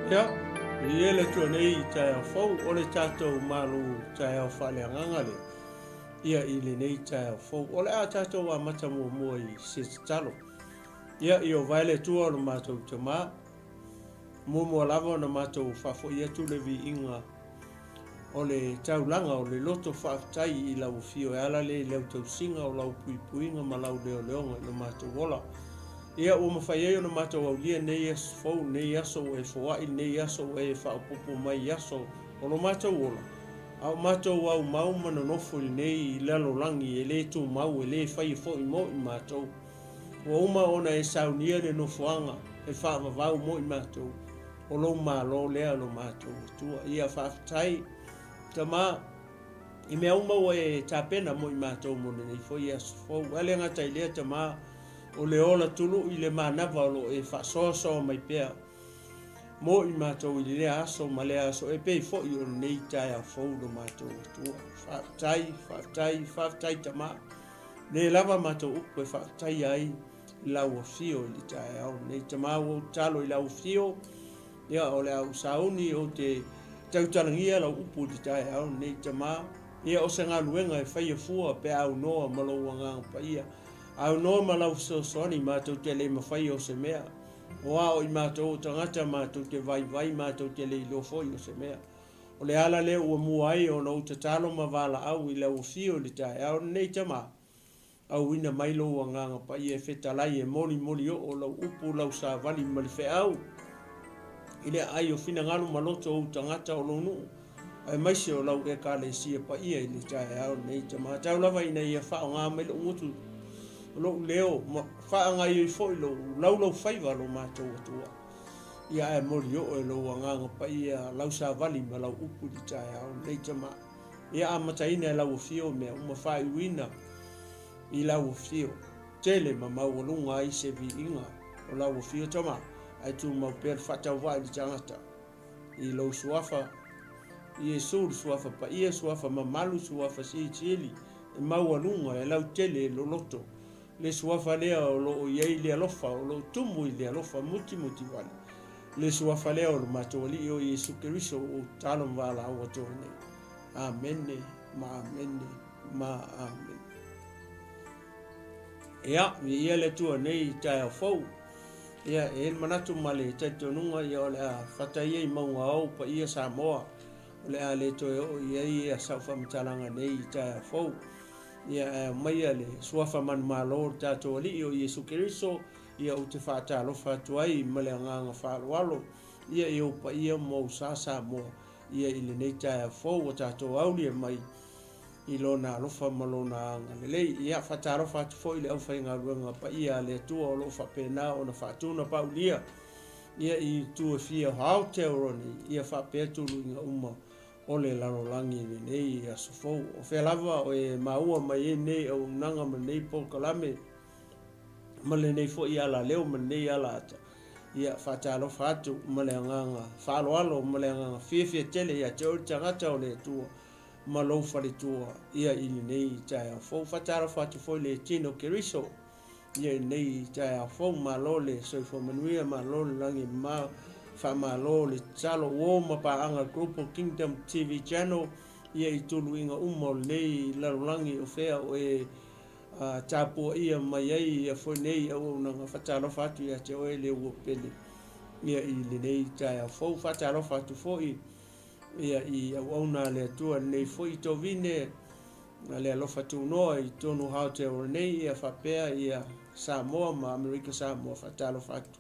Ia, ia le tua nei tai au fau, o le tātou malu tai au whale angangale. Ia i le nei tai au fau, o le a tātou a mata mua i se talo. Ia i o vai le tua o le mātou te mā, mua lava o na mātou whafo i atu le vi inga o le taulanga o le loto whaatai i lau fio e ala le leo tau singa o lau pui puinga ma lau leo leonga i le mātou wola. Ia ua mawhai e o na mātou au lia nei as fau, nei aso e fawai, nei aso e whaapopo mai aso o lo mātou wola. Au mātou au mau mana nofo i nei i lalo langi e le tū mau e le whai fo i mo i mātou. Ua uma ona e saunia le nofoanga e whaavavau mo i mātou. O lo mālo lea lo mātou tua. Ia whaafitai ta mā i mea uma ua e tāpena mo i mātou mo nei fo i aso fau. Ale ngata i lea ta mā o le ola tulu i le manava o lo e whasoso mai pea. Mo i mātou i le aso ma le aso e pei fo i o nei tai a fau lo mātou tua. Whaafitai ta mā. Ne lava mātou upo e whaafitai ai lau a fio i tai au. Nei ta mā o talo i lau fio. Ia o le au sauni o te tautalangia lau upo i tai au. Nei ta mā. Ia o se ngā luenga e whai a fua pe au noa malo wanga pa ia. Au noa malau soani mātou te le mawhai o se mea. O ao i mātou tangata mātou te vai mātou te le ilofoi o se mea. O le ala leo ua mua ai o lau te talo ma wala au i lau fio le tae au nei tama. Au ina mailo ua nganga pa i e whetalai e moli o lau upu lau sa vali mali whe au. I le ai o fina nganu maloto o tangata o lau nuu. Ai maise o lau e ka le sia pa ia i le tae au nei tama. Tau lava ina i a whao ngā mele umutu. Lo leo whaanga i fo i lo lau whaiva lo mātou atua. Ia e mori o e lo nganga pa ia lau sa vali ma lau upu di tae au nei tama. Ia a mataina e lau fio mea uma whai uina i lau fio. Tele ma maualunga i se vi inga o lau fio tama. Ai tu mau per whatau vai di tangata. I lau suafa, i e suru suafa pa ia suafa ma malu suafa si tili. E maualunga e lau tele lo loto. Le suafa lea o lo iei le alofa, o lo tumu i le alofa muti wale. Le suafa lea o lo matoli o Iesu Keriso o talo mwala au ato nei. Amene, ma amen. Ia, ia le tua nei tai au fau. Ia, e manatu male tai tonunga ia o le a whatai ei maunga au pa ia Samoa. O le a le toe o iei a sauwhamitalanga nei tai au fau. Ia mai le suafa man malo tato ali o Iesu Keriso ia o te whata alofa tuai male nganga whaaloalo ia i opa ia mo sasa mo ia i le nei tae fau o tato auli e mai i lona alofa malona anga lelei ia whata alofa tu fo i le au whainga ruanga pa ia le tua o lo whapena o na whatuna pa ulia ia i tu e fia hao te oroni ia whapetulu inga uma o le lalolangi nei a sofou. O whelava o e maua mai e nei au nanga ma nei polkalame. Ma le nei fo i ala leo ma nei ala ata. Ia whatalo whatu ma le anganga. Whaloalo ma le anganga. Fia tele ia te ori tangata o le tua. Ma lau whare tua. Ia ili nei tae a fou. Whatalo whatu fo le Tino Keriso. Ia nei tae a fou ma lo le soifo manuia ma lo le langi ma whamalo le talo o mapaanga Group of Kingdom TV channel ia i tulu inga umo nei larulangi o whea o e tāpua ia mai ai ia foi nei au nanga whatalo whatu ia te oe le ua pele ia i le nei tae au fau whatalo whatu foi ia i au na le atua nei foi to vine le alofa tu noa i tonu hao te o nei ia whapea ia Samoa ma Amerika Samoa whatalo whatu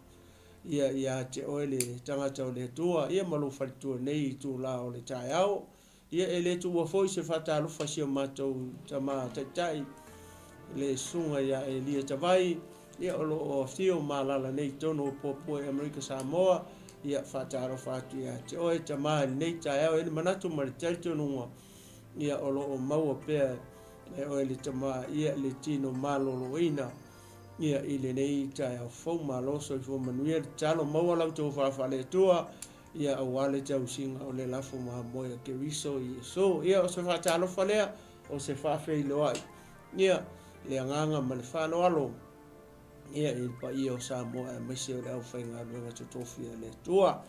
ia te oe le tangata o le tua, ia malu wharitua nei tu la o le tae au, ia e le tua foi se whata alufa si o mātou tama taitai, le sunga ia e lia tawai, ia o lo o fio malala nei tono o popua e Amerika Samoa, ia whata alufa atu ia te oe tama nei tae au, e le manatu mara taitonunga, ia o lo o maua pea, e oe le tama ia le tino malolo ina, ia i le nei tae au fau malo so i fau manuia talo maua lau tau whawhale tua ia au wale tau singa o le lafo maha moia Keriso i so ia o se whatalo whalea o se whawhei loai ia le anganga ma le whano alo ia i pa ia o Samoa e maise o le au whainga luenga tutofia le tua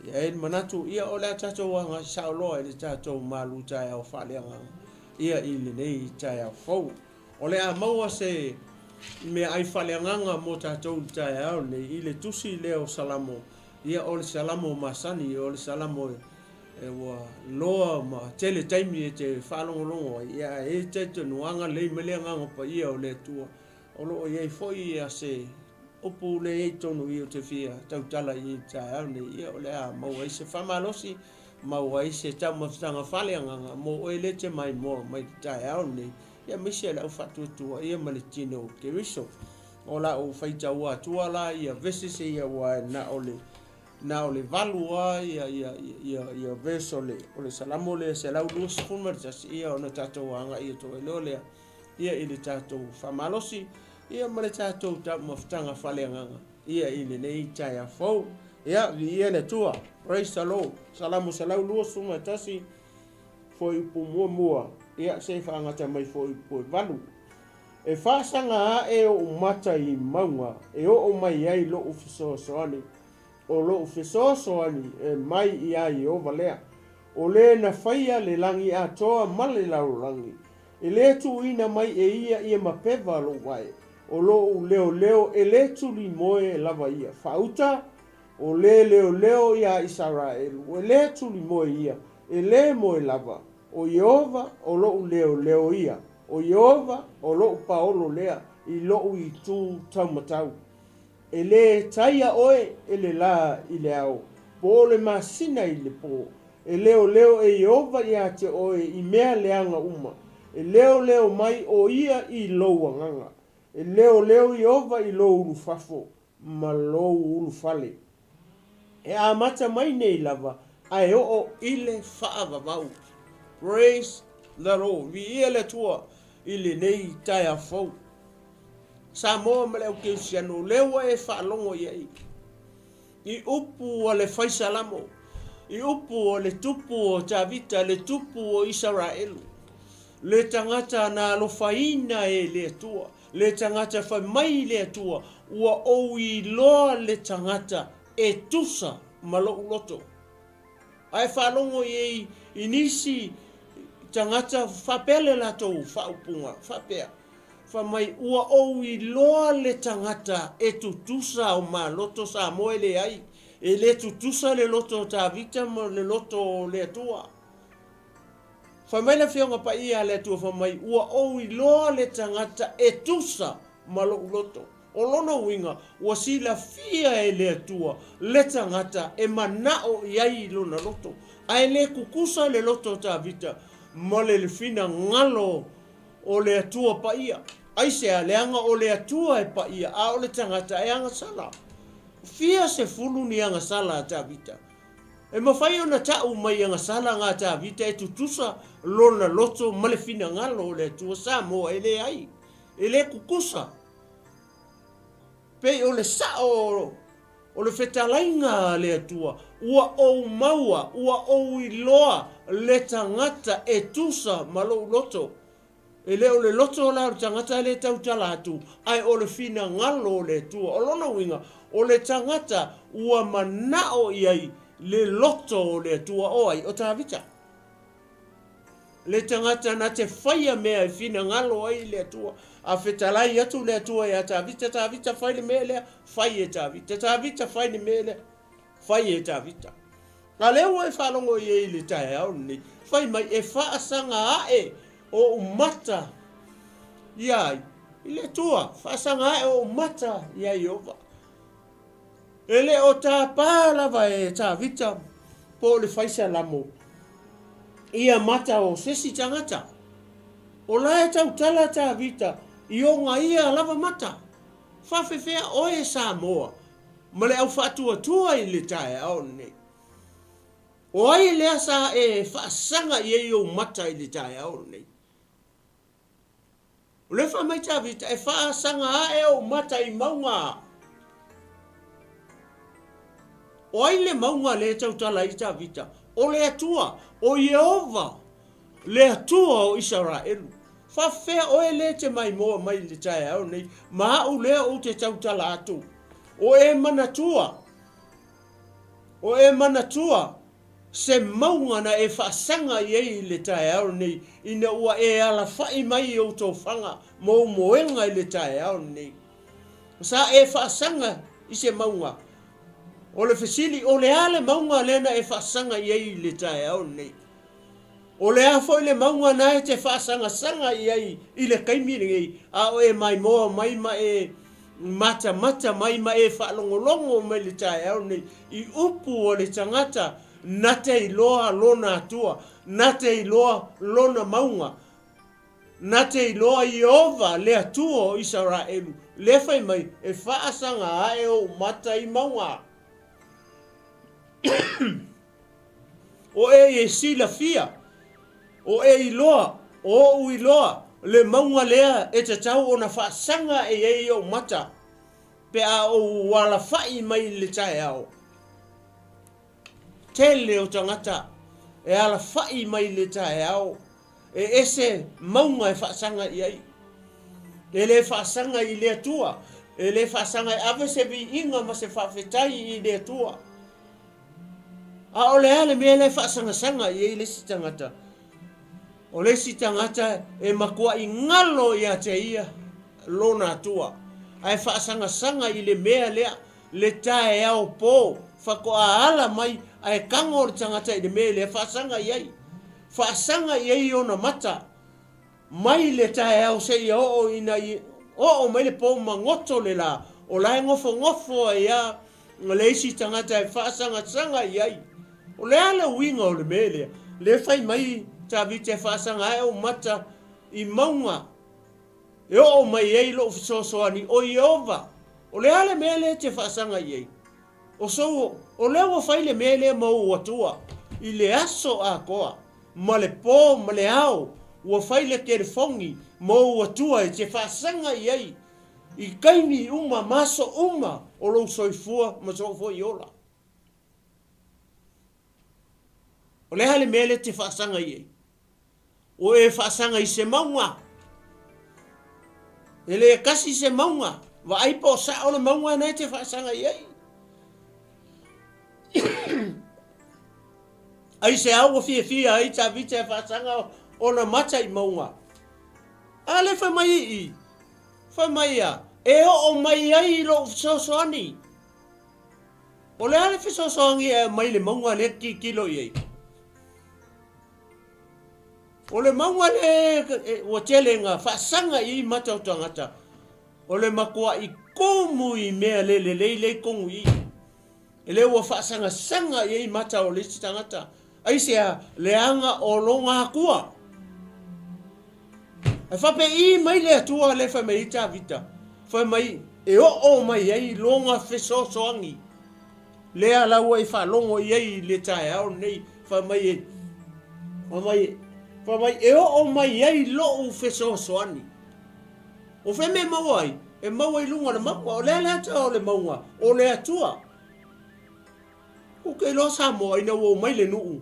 ia e manatu ia o le tatou anga sauloa le tatou malu tai au whaleanga ia i le nei tai au fau o le a maua se me ai whaleanganga mo tatou tai au nei i le tusi leo salamo ia o le salamo masani o le salamo e wa loa ma tele taimi e te whalongolongo ia e te nuanga le meleanga pa ia o le tua o lo ia i foi ia se opu le e tonu i o te fia tautala i tai au nei ia o le a maua i se whamalosi maua i se tau mawhitanga whaleanganga mo o e le te mai mo mai tai au nei ia misi ala ufatuatua ia maletino o Keriso o la o whaita ua tua la ia vese se ia wa na ole valua ia verso le salamo le se lau lus fumertas ia ona tatou anga ia to elole ia ile tatou famalosi ia male tatou ta maftanga faleanga ia ile nei taia fo ia ia le tua praise the Lord salamo se lau lus fumertas foi po mua ia se fanga ta mai foi po valu e fasanga e o mata i maunga e o mai ai lo ofiso soani o lo fesoso ani e mai ia i o valea o le na faia le langi a toa male lau langi e le tu ina mai e ia mapeva lo wai o lo leo e le tu li moe lava ia fauta o le leo ia Israel o le tu li moe ia e le moe lava o Yehova o lo leo ia o Yehova o lo paolo lea i lo i tu taumatau e le taia oe e le la i le au po le masina i le po e leo e Yehova ia te oe i mea leanga uma e leo mai o ia i loua nganga e leo Yehova i lou ulu fafo ma lou ulu fale e a mata mai nei lava ai o ile faava vau praise the Lord vi ia le tua ile nei taia fau sa mo me le ke siano lewa e fa longo ye i upu o le faisalamo i upu o le tupu o Tavita le tupu o Israel le tangata na lo faina e le tua le tangata fa mai le tua ua o i lo le tangata e tusa malo loto ai fa longo ye inisi tangata fa pele la to fa upunga fa pea fa mai ua o i loa le tangata e tutusa o ma loto sa moele ai e le tutusa le loto Tavita mo le loto le tua fa mai na fionga pa ia le tua fa mai ua o i loa le tangata e tusa ma loto o lono winga ua sila fia e le tua le tangata e manao iai lona loto ai le kukusa le loto Tavita mo le fina ngalo o le atua pa ia ai se aleanga o le atua e pa ia a o le tangata e anga sala fia se fulu ni anga sala Tavita e mawhai ona tau mai anga sala ngā Tavita e tutusa lona loto male fina ngalo o le atua sa mo e le ai e le kukusa pe o le sao o le fetalainga le atua ua o maua ua o iloa le tangata e tusa malo loto e leo le loto la tangata le tautala atu ai o le fina ngalo le tua o lona winga o le tangata ua manao iai le loto le tua o ai o Tavita le tangata na te whaia mea e fina ngalo ai le tua a fetalai atu le tua e a Tavita whai le mea lea whai e Tavita whai le mea lea whai e Tavita ka leo e whalongo i le tae au ni whai mai e whaasanga ae o umata iai ile tua fasanga e o umata iai Yehova ele o ta pala vai Tavita po le faisa lamo ia mata o sesi tangata o la tau tala Tavita i o nga ia lava mata fafefea o e Samoa ma le au fatua tua i le tae au ne o ai lea sa e fasanga i o mata i le tae au ne o le fa mai Tavita e fasanga e o mata i maunga o ai le maunga le tautala i Tavita o le atua o Yehova le atua o Israel fa fe o ele te mai mo mai le tae au nei ma o le o te tautala atu o e manatua O e manatua se maunga na e whaasanga i le tae au nei, ina ua e ala whai mai o tō whanga, mo moenga i le tae au nei. Sa e whaasanga i se maunga. O le fesili, o le ale maunga lena e whaasanga i le tae au nei. O le afo i le maunga na e te whaasanga sanga i le kaimiringi, a o e mai moa mai ma e mata mai ma e whaalongolongo mai le tae au nei, i upu o le tangata, na te iloa lona atua, na te iloa lona maunga, na te iloa Iova le atua o Israelu. Le fai mai e whaasanga ae o mata i maunga. O e sila fia, o e iloa, o iloa, le maunga lea e te tau o na whaasanga e o mata, pe a o wala whai mai le tae au. Tele o tangata e ala whai mai le tae au, e ese maunga e whaasanga i ai. E le whaasanga i le atua, e le whaasanga i ave se vi inga ma se whawhetai i le atua. A o le ale mea le whaasanga sanga i le si tangata. O le si tangata e makua i ngalo i a te ia lona atua. Ai whaasanga sanga i le mea lea le tae au po, whakoa ala mai ai kango le tangata i le mea le whaasanga i ai. Whaasanga i ai o na mata, mai le tae au se i o ina i, o mai le po mangoto le la, o lai ngofo i a le si tangata e whaasanga sanga i ai. O le ala winga o le mele, le fai mai ta vite whaasanga e o mata i maunga. E o mai ei lo fisosoani o Iova. O le ala mele te whaasanga i ei. O so, o le o fai le mele mau atua, i le aso a koa, ma le po, ma le au, o fai le telefongi, mau atua e te whaasanga i ei. I kaini uma, maso uma, o lo soifua, ma soifua i ola. O le hale mele te whaasanga i ei. O e whaasanga i se maunga. E le kasi se maunga. Wa aipo sa o le maunga na te whaasanga i ei. Ai se au fia ai ta vite whaasanga o na mata i maunga. A le wha mai i. Wha mai a. E o mai ai lo sosoani. O le hale fisosoangi e mai le maunga le kilo i ei. O le maunga le o telenga whaasanga i mata o tangata. O le makua i kumu i mea le kongu i. E le ua whaasanga sanga i mata o le tangata. Ai sea le anga o longa akua. E whape i mai le atua le wha mai ta vita. Wha mai e o mai ei longa whesosoangi. Le alaua i wha longo i ei le tae au nei wha mai e. Wha mai Whamai e o mai ei lo whesosoani. O whe me mawai, e mawai lunga na maua, o lea ata o le maunga, o le atua. O kei lo sa moa ina o mai le nuu.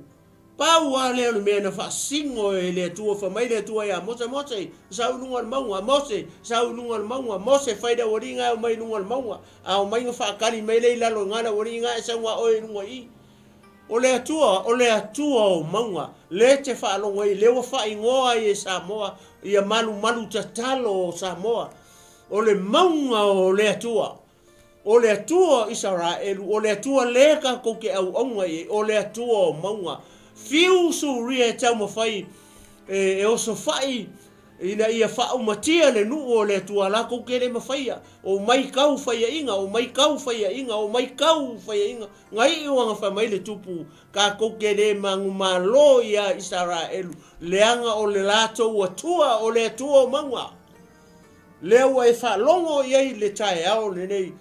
Pau a lea le mea na whaasingo e le atua, whamai le atua ia, mose, sau lunga na maunga, sau lunga na maunga, mose whaida waringa o mai lunga na maunga, a o mai nga whaakari mai le lalo ngana waringa e saunga oe lunga i. O le atua o maunga, le te whaalonga i, le wa whaingoa i e Samoa, i a malu tatalo o Samoa. O le maunga o le atua Israelu, o le atua leka koke au aunga i, o le atua o maunga. Fiu su ria e tau mawhai, e oso whai, ina ia whau matia le nuu o le atua la koke le mawhaia. O mai kau whaia inga, o mai kau whaia inga. Ngai iwanga wha mai le tupu, ka koke le mangu malo ia Israelu. Leanga o le lato atua o le atua o maunga. Lewa e whalongo iei le tae au le nei.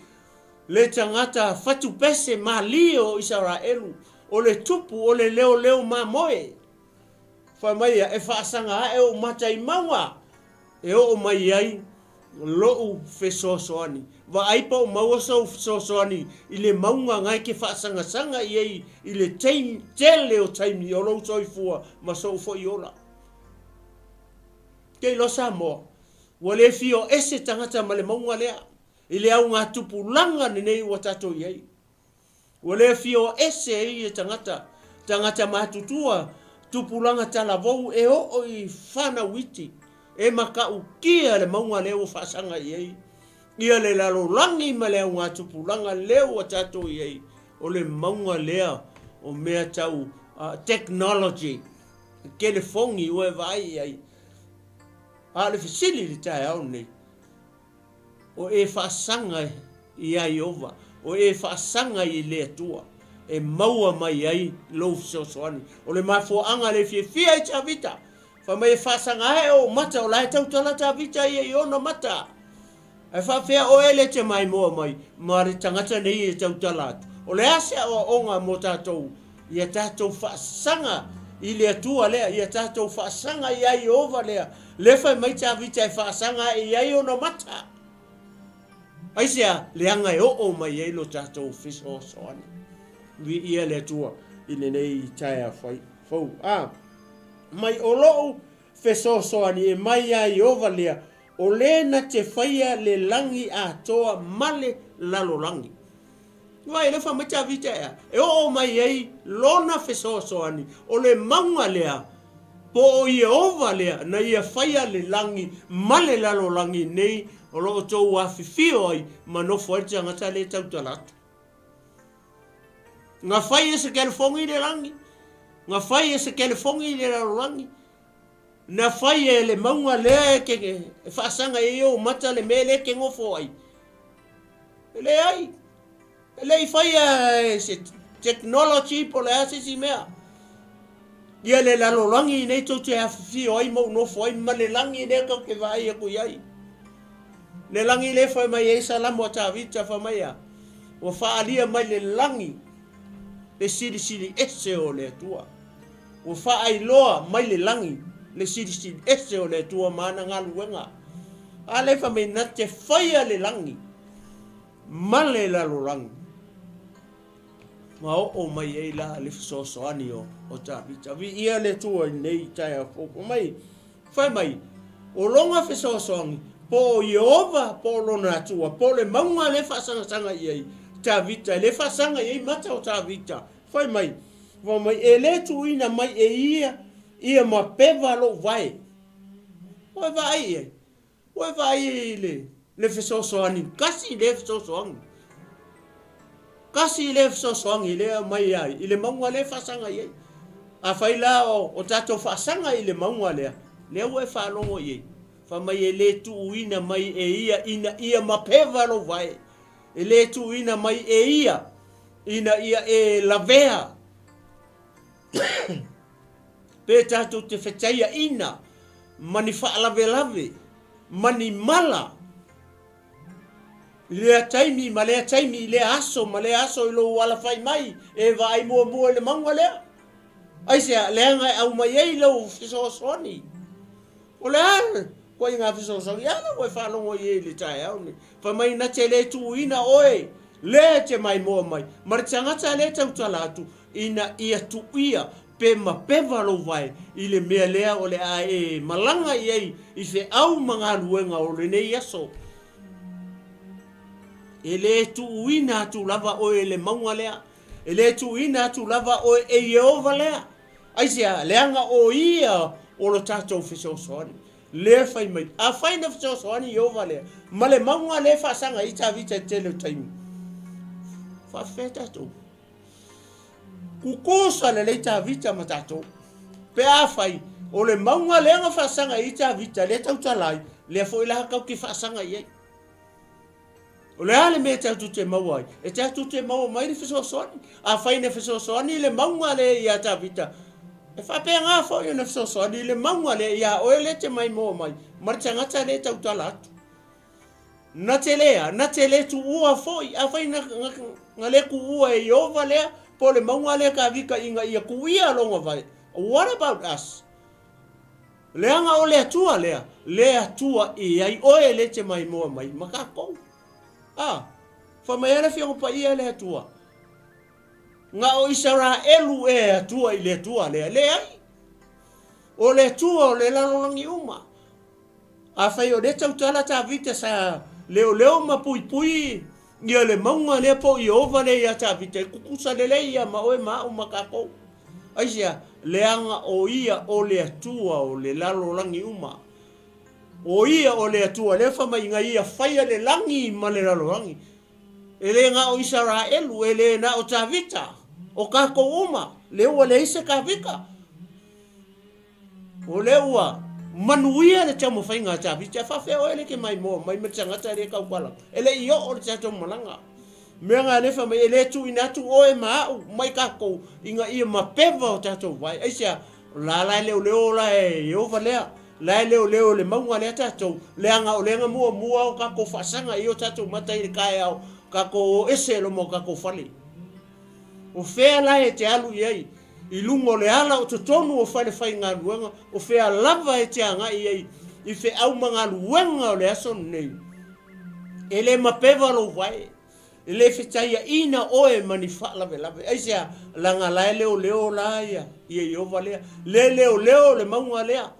Le tangata whatu pese ma li o Israelu. O le tupu o le leo ma moe. Wha mai e whaasanga e o matai maunga. E o mai ai lou fesosoani. Wa aipa o mawaso fesosoani i le maunga ngai ke whaasanga iei i le tele o taimi o lou soifua ma sofo i ola. Kei lo Samoa. Wa le fio ese tangata ma le maunga lea. I le au ngā tupu langa ni nei wa tato iei. O le fio ese i tangata matutua tupulanga tala vou e o i whana witi. E maka ukia le maunga leo whasanga iei. Ia le lalo langi ma leo ngā tupulanga leo a tato iei. O le maunga lea o mea tau technology. Ke le fongi ue vai iei. A le fisili li tae au nei. O e whasanga iai ova. O e whasanga i le atua. E maua mai ai lo sosoani. O le mafuanga le fia i tavita. Fa mai whasanga e o mata o lai tau tala tavita i ona mata. E whawhea o ele te mai moa mai. Ma re tangata nei e tau tala atu. O le asea o onga mo tātou. Ia tātou whasanga i le atua lea. Ia tātou whasanga i ai ova lea. Le whai mai tavita e whasanga i ai ona mata. Aisea leanga e o mai e lo tātou fiso soani. Vi ia le tua i le nei taia fau. Mai o loo fiso soani e mai ai ova lea. O le na te whaia le langi a toa male lalo langi. Vai le wha mai tavita ea. E o mai ei lona fiso soani. O le maunga lea. Po o ia ova lea na ia whaia le langi male lalo langi nei. O loo tau a whiwhio ai, ma no whaita ngata le tau talatu. Ngā whai e se California le langi. Ngā whai e se California le langi. Na whai e le maunga lea ke e whaasanga e o mata le me le ke ngofo ai. Le ai. Le i whai e se technology po le ase si mea. Ia le lalo langi nei tau te a whiwhio ai mau nofo ai, ma le langi nei kau ke vai e kui ai. Le langi le whai mai e salamo ta vita wha mai a. O whaalia mai le langi. Le siri ese o le tua. O whaai loa mai le langi. Le siri ese o le tua mana ngā luenga. A le wha mai na te whaia le langi. Male lalo langi. Ma o mai e la le fisosoani o ta vita. Vi ia le tua nei taia foko mai. Whai mai. O longa fisosoani. Po Yehova po lona tua po le maunga le whasanga iei ta vita le whasanga iei mata o ta vita whai mai wa mai e le tuina mai e ia ma peva lo vai o vai le fisosoani kasi le fisosoani le mai ai i le maunga le whasanga iei a whai la o tato whasanga i le maunga le ue whalongo iei fa mai e le tuina mai e ia mapeva lo vai e le tuina mai e ia e lavea pe tatu te whetaia ina mani whaalave mani mala lea taimi ma lea taimi lea aso i lo wala whai mai e vai mua le maunga lea aisea leanga au mai ei lo fisosoani o lea ko inga fiso so ya na we fa longo ye le tai au ni fa mai na tele tu ina oe le te mai mo mai mar tanga ta le tau talatu ina ia tu ia pe ma pe valo vai ile me lea o le a e malanga ye i se au manga luenga o le nei aso ele tu ina tu lava o le maunga lea ele tu ina tu lava o e Yehova lea aisia leanga o ia o lo tato fiso soani le fai mai a fai na fiso soani Yehova lea ma le maunga le whasanga i ta vita tele taimi fa feta tu kukosa le ta vita matato pe a fai o le maunga le nga whasanga i ta vita le tau talai le fo ila kau ki whasanga i o le ale me tau te mawai e tau te mawa mai le fiso soani a fai na fiso soani le maunga le i ta vita e fa pe nga fo yo na fiso soani le maunga le ia o le te mai mo mai marcha ngata le tau talatu na tele tu ua foi a fai na ngale ku ua e Yehova lea po le maunga le ka vika inga ia kuia longa vai what about us leanga o le atua i ai oe le te mai moa mai makako fa mai ala fiongo pa ia le atua nga o Israelu e atua i le atua le ai o le atua o le lalongi uma a fai o le tautala ta vita sa leo ma pui Ia le maunga le po i ova le ia tawhita. Kukusa le ia ma oe ma o makako. Aisia, le anga o ia o le atua o le lalo langi uma. O ia o le atua, le whama inga ia whaia le langi ma le lalo langi. E le nga o Israelu, e le na o tawhita. O kako uma, le ua le isa ka vika. O le ua, manuia le tamo whainga tawhita. Whawhea o ele ke mai mo, mai matangata le kaupala. Ele i o le tato malanga. Mea ngā lefa mai ele tu inatu o e maau, mai kako, inga ia mapeva o tato vai. Aisia, la lai leo leo la e Yehova lea. Lai leo leo le maunga lea tato, leanga o leanga mua mua o kako whasanga i o tato matai le kai au, kako o ese lo mo kako whali. O whea lai e te alu iei, i lungo le ala o totonu o whale whai ngā luenga, o whea lava e te anga iei, i whe au mga luenga o le aso nei. Ele mapeva lo vai, ele whetaia ina oe mani whalawe lawe. Aisia, langa lai leo leo la ia, ia Yehova lea, le leo leo le maunga lea.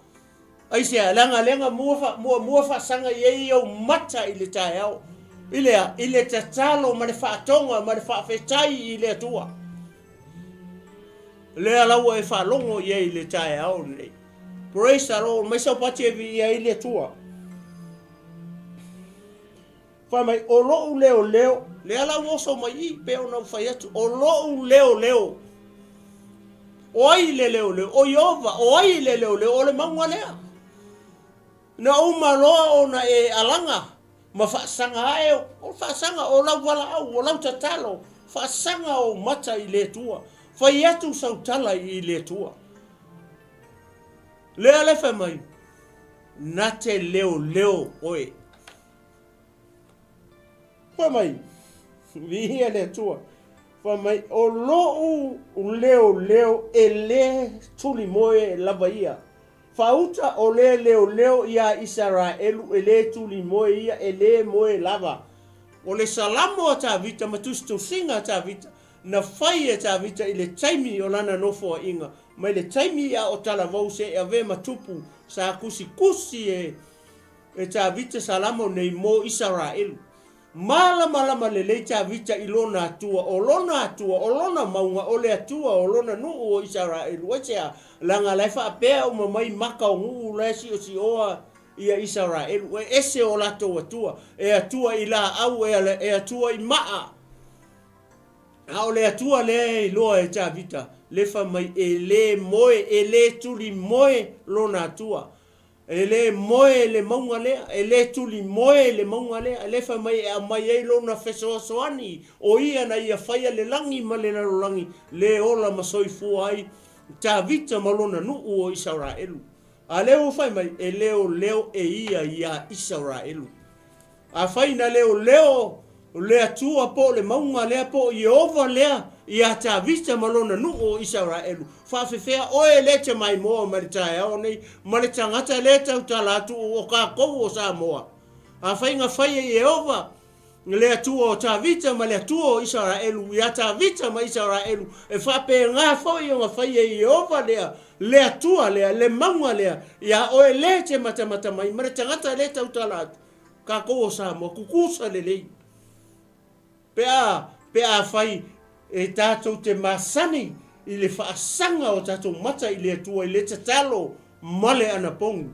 Aisia, langa lenga mua whasanga iei au mata i le tae au. Ilea, ile tatalo mani whaatonga, mani whaafetai i le atua. Lea laua e whalongo iei le tae au nei. Praise the Lord, mai sau pati e vi ia i le atua. Whamai, o loo leo leo, lea lau oso mai i, peo nau whai atu, o loo leo leo. O ai le leo leo, o Yehova, o ai le leo leo, o le maunga lea. Na uma loa o na e alanga, ma whaasanga ae, o whaasanga o lau wala au, o lau tatalo, whaasanga o mata i le tua, whai atu sautala i le tua. Lea le whamai, na te leo leo oe. Whamai, vihia le tua, whamai, o loo leo leo e le tuli moe lava ia. Fauta o le leo leo ia Israelu e le tuli moe ia e le moe lava. O le salamo a ta vita matusto singa ta vita na fai e ta vita i le taimi o lana nofo a inga. Mai le taimi a o tala vau se e ave matupu sa kusi kusi e ta vita salamo nei mo Israelu. Malama le le ta vita i lona atua, o lona maunga o le atua, o lona nuu o Israelu. Wachea, langa laifa apea o mamai maka o nguu lesi o si oa ia Israelu. E ese o lato atua, e atua i la au, e atua i maa. A o le atua le i loa e ta vita, le fa mai e le moe, e le tuli moe lona atua. E le moe le maunga lea, e le tuli moe le maunga lea, e le fa mai e a mai e lona fesoa soani, o ia na ia whaia le langi ma le naro langi, le ola masoi fua ai, ta vita malona nuu o Israelu. A leo fai mai, e leo e ia Israelu. A fai na leo, lea tua po le maunga lea po Yehova lea, ia ta vita malona nuu o Israelu. Whawhewhea oe le te mai moa maritae au nei, maritangata le tau talatu o ka kou o Samoa. A whainga whai e Yehova, lea tua o ta vita ma lea tua o Israelu, ia ta vita ma Israelu, e whape ngā whai o ngā whai e Yehova lea tua lea, le maunga lea, ia oe le te matamata mai, maritangata le tau talatu, ka kou o Samoa, kukusa le lei. Pea whai e tātou te masani i le whaasanga o tātou mata i le atua i le tatalo male ana pongi.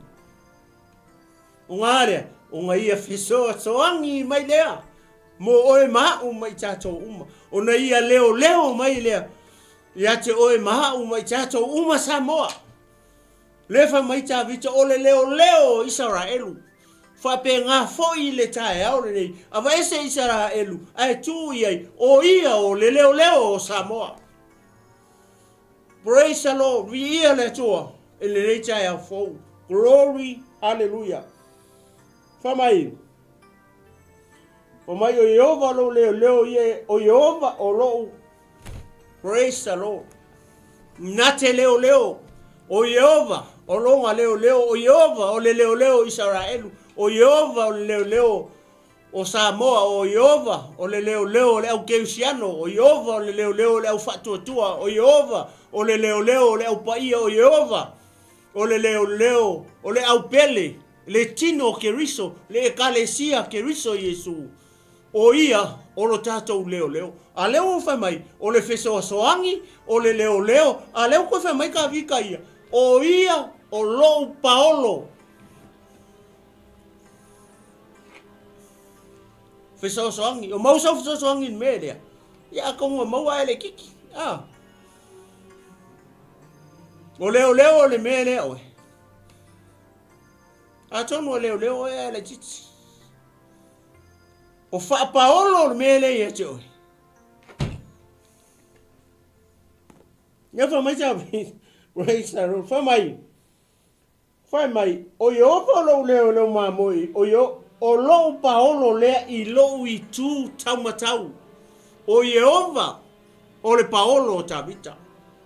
O ngārea, o ngā ia whisoa soangi mai lea, mo oe maha mai tātou uma. O na ia leo mai lea, ia te oe maha mai tātou uma Samoa. Lefa mai tā vita o le leo Israelu. Whape ngā foi le tae au le nei, awa ese Israelu, ai tū iai, o ia o le leo o Samoa. Praise the Lord, vi ia le tua, e le nei tae au fou. Glory, hallelujah. Whamai o Yehova lo leo ie, o Yehova o lo. Praise the Lord. Nā te leo, o Yehova, o longa leo, o Yehova o le leo Israelu. O Yehova o le leo o Samoa, o Yehova o le leo le au keusiano, o Yehova o le leo le au fatuatua, o Yehova o le leo le au paia, o Yehova o le leo o le au pele, le tino keriso, le ekalesia keriso Yesu. o ia o lo tātou leo leo. A leo o whai mai, o le whesoa soangi, o le leo leo, a leo koe whai mai ka vika ia. O ia o lou paolo. Whesoa soangi, o mausau whesoa soangi in mea lea. Ia konga maua ele kiki. O leo leo o le mea lea oe. A tonu o leo leo oe ele titi. O wha paolo le mea lea ia te oe. Ia wha mai tabi. Whai mai. O i opa lo leo leo maa moi. O i o lo paolo lea i lo i tū taumatau. O Yehova o le paolo o tabita.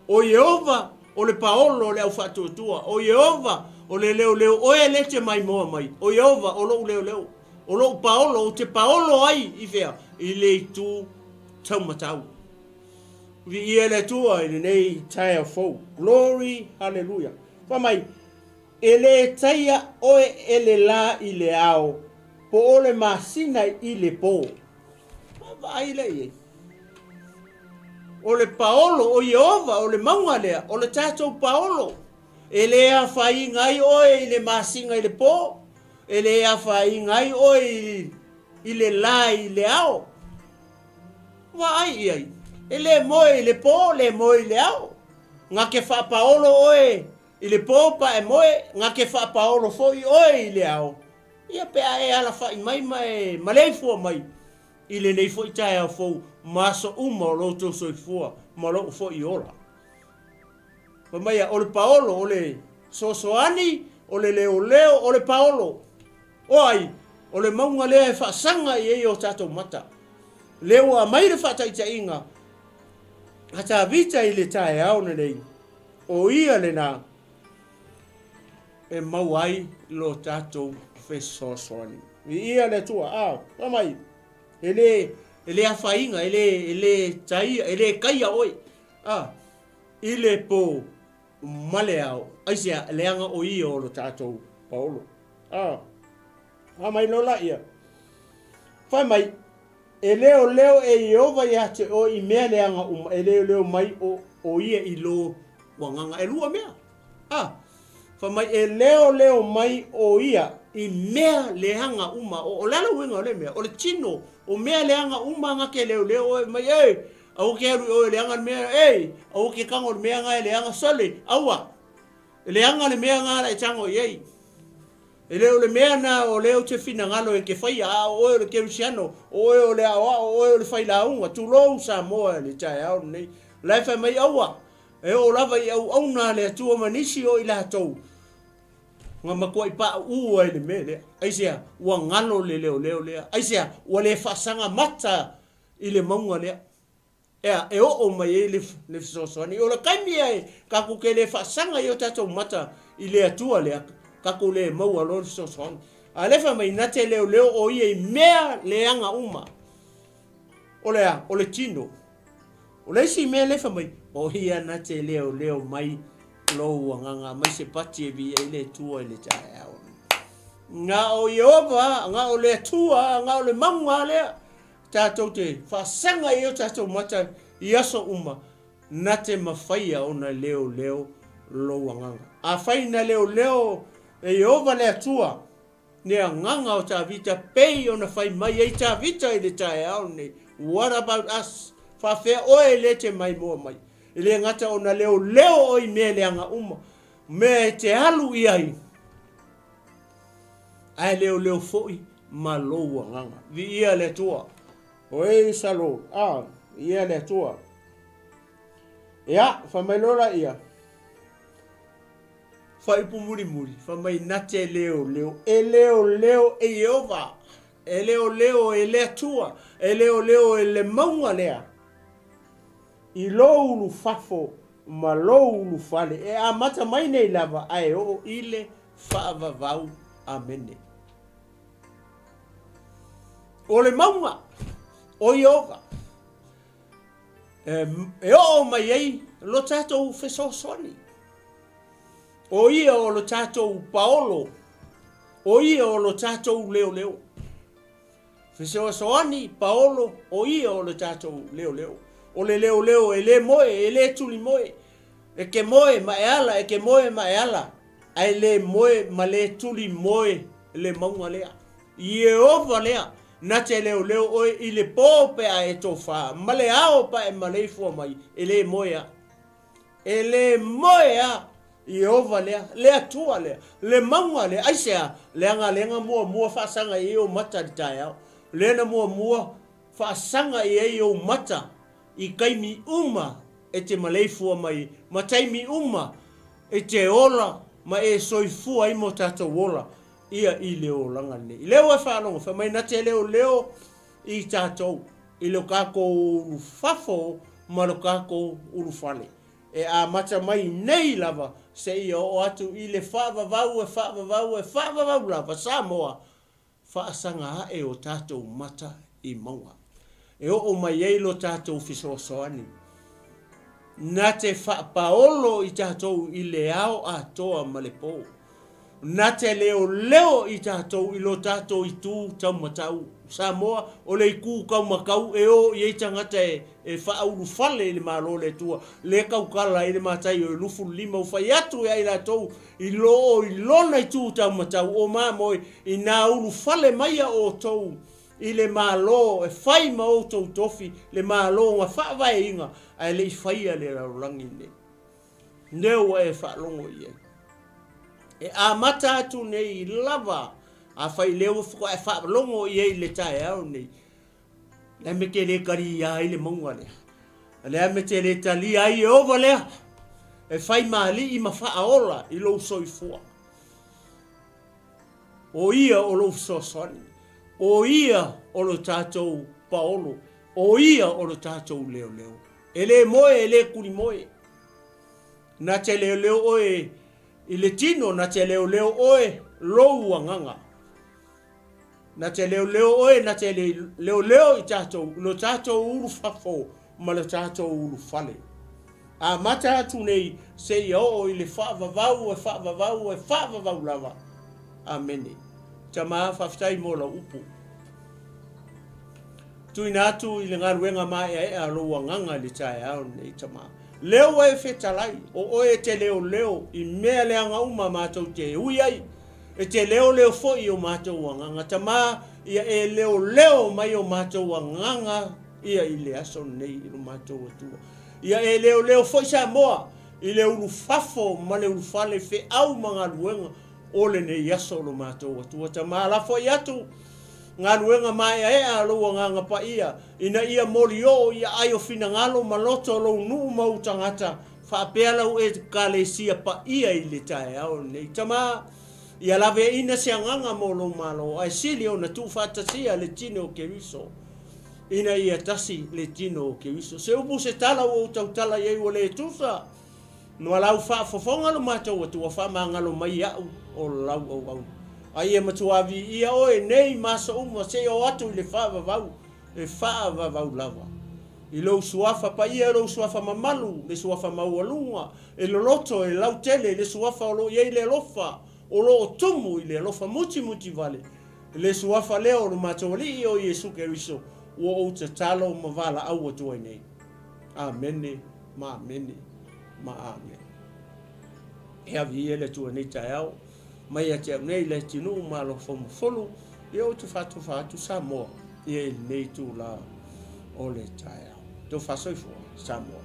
O Yehova o le paolo o le au whatuatua. O Yehova o le leo leo o e lete mai moa mai. O Yehova o lo leo leo. O lo paolo o te paolo ai i whea i le tū taumatau. Vi i ele tua i le nei taia fau. Glory, hallelujah. Whamai, e le taia oe ele la i le ao. Po o le masina i le po. Vai le ye. O le paolo o Yehova o le maunga lea o le tātou paolo. E le a whai ngai oe i le masinga i le po. E le a whai ngai oe i le la i le ao. Vai iai. E le moe i le po, le moe i le ao. Nga ke wha paolo oe i le po pa e moe. Nga ke wha paolo foi oe i le ao. Ia pea e ala whai mai mai maleifua mai. I le nei foi tae au fau maso uma o loutou soifua ma lou fo i ora. Pa mai o le paolo o le sosoani o le leo leo o le paolo. O ai o le maunga lea e whaasanga i e o tatou mata. Leo a mai le whataita inga. Hata vita i le tae au nei. O ia le na e mau ai lo tatou whesosoani. I ia le tua pa mai. Ele a whainga, ele taia, ele kaia oi. Ile po male au. Aisia, leanga o ia o lo tātou paolo. Mai lola ia. Whai mai, e leo leo e Yehova ia te o i mea leanga e leo leo mai o ia i lo wanganga e lua mea. Whai mai, e leo leo mai o ia i mea leanga uma o lala winga o le mea, o le tino o mea leanga uma nga ke leo leo mai au ke aru o leanga mea au ke kango mea nga leanga sole aua leanga le mea nga la tango ye e leo le mea na o leo te fina ngalo e ke fai o le ke usiano o le awa o le fai la unga tu lo sa mo le tai au nei lai fa mai aua e o lava i au na le tu manisi o ila tou nga makoi pa u ai le mele aisia wa ngalo le leo le aisia wa le fasanga mata i le maunga le e o mai le sosoni o le kaimi ai ka ku ke le fasanga i o tatou mata i le atua le ka ku le mau lo sosoni a le fa mai na te leo o i mea le anga uma o le tino o le si mea le fa mai o ia na te leo mai lo nganga mai se pati e vi ele tua ele tae au nga o Yehova nga o le tua nga o le manga le tatou te fasanga i o tatou mata i aso uma na te mawhaia o na leo lo nganga a whaina leo e Yehova le tua ne a nganga o ta vita pei o na whai mai e ta vita i le tae au ne what about us whawhea oe le te mai mua mai ile ngata ona leo o i mea leanga uma me te halu i ai ai leo foi ma loua nganga vi ia le tua oi salo ia le tua ia fa mai lora ia fa ipu muri fa mai nate leo e Yehova e leo e le tua e leo e le maunga lea i lou lu fafo ma lou lu fale e a mata mai nei lava ai o ile whaavavau amene o le maunga o Yehova e o mai ei lo tatou fesosoni o ia o lo tatou paolo o ia o lo tatou leo Fiso soani Paolo o ia o le tatou leo leo. O le leo leo e le moe, e le tuli moe. E ke moe ma e ala, e ke moe ma e ala. Ai le moe ma le tuli moe le maunga lea. Iehova lea. Na te leo leo oe i le pōpe a e tofa. Ma le ao pa e ma le fua mai. E le moe a. E le moe a. Iehova lea. Lea tua lea. Le maunga lea. Aisea. Leanga lenga mua whaasanga i o mata di tae au. Lena mua whaasanga i o mata. I kaimi uma e te maleifua mai. Ma taimi uma e te ola. Ma e soifua i mo tātou ola. Ia i leo langa ne. I leo e whanonga. Wha mai na te leo i tātou. I leo kako uru fafo. Ma lo kako uru whale. E a mata mai nei lava. Se i o atu i le whaavavau lava. Samoa. Whaasanga e o tātou mata i maunga. E o mai eilo tātou fisoasoani. Na te whaapaolo i tātou i le ao a toa malepo. Na te leo i tātou i lo tātou i tū taumatau. Samoa o le iku kaumakau e o i eitangata e whaauru whale i le malo le tua. Le kaukala i le matai o lufu lima u whai atu e ai lātou i lona i tū taumatau o māmoe i nā uru whale maia o tou. I le malo e whai ma o tau tofi le malo ngā whaavai inga ai le i whaia le raurangi ne. Neu e whaalongo i e. E a mata atu nei i lava a whai leo whuka e whaalongo i e le tae au nei. Le me ke le kari ia i le maunga lea. Le me te le tali ai e ova lea. E whai maali i ma whaaola i lo soifua. O ia o lo sosoni. O ia o lo tātou Paolo. O ia o lo tātou leo leo. E le moe, e le kuri moe. Na te leo leo oe i le tino, na te leo leo oe lou anganga. Na te leo leo oe, na te leo leo i tātou. Lo tātou uru whafo, ma lo tātou uru whale. A mata atu nei se i o i le whaavavau lava. Amene. Ta maa whaftai mo la upu. Tui nātu i le ngaruenga mai e a loa nganga li tae au nei ta maa. Leo e whetalai, o oe te leo i mea leanga uma mātou te ui ai. E te leo fo i o mātou nganga. Ta maa ia e leo mai o mātou nganga ia i le aso nei i lo mātou atua. Ia e leo fo i sa moa i le uru fafo ma le uru fale fe au mga luenga. Ole ne yaso lo mātou atua. Ta maa la fo i atu. Ngā ruenga mai e a loa nganga pa ia. Ina ia mori o ia aio fina ngalo maloto lo nuu mau tangata. Whaapea lau e kalesia pa ia i le tae au nei. Tama ia lawe ina se nganga mo lo malo. Ai sili o na tu whatasia le tino o keriso. Ina ia tasi le tino o keriso. Se upu se tala o tautala iei o le tusa. Noa lau whaafofonga lo mātou atua whaamanga lo mai au o lau au au. Ai e matuavi ia oe nei maso uma se o atu i le whaavavau. E whaavavau lava. I lo suafa pa ia lo suafa mamalu. Le suafa maualunga. E lo loto e lau tele. Le suafa o lo iei le lofa. O lo tumu i le lofa muti vale. Le suafa leo lo matawali i o Yesu Keriso. Ua o te talo mavala au atua nei. Amene. Ma amene. Ma amen. E avi ele tua nei tae au. Mai a te nei le tinu ma lo fomu folu. E o tu fatu Samoa. E nei tu la o le tae au. Tu fasoi fua Samoa.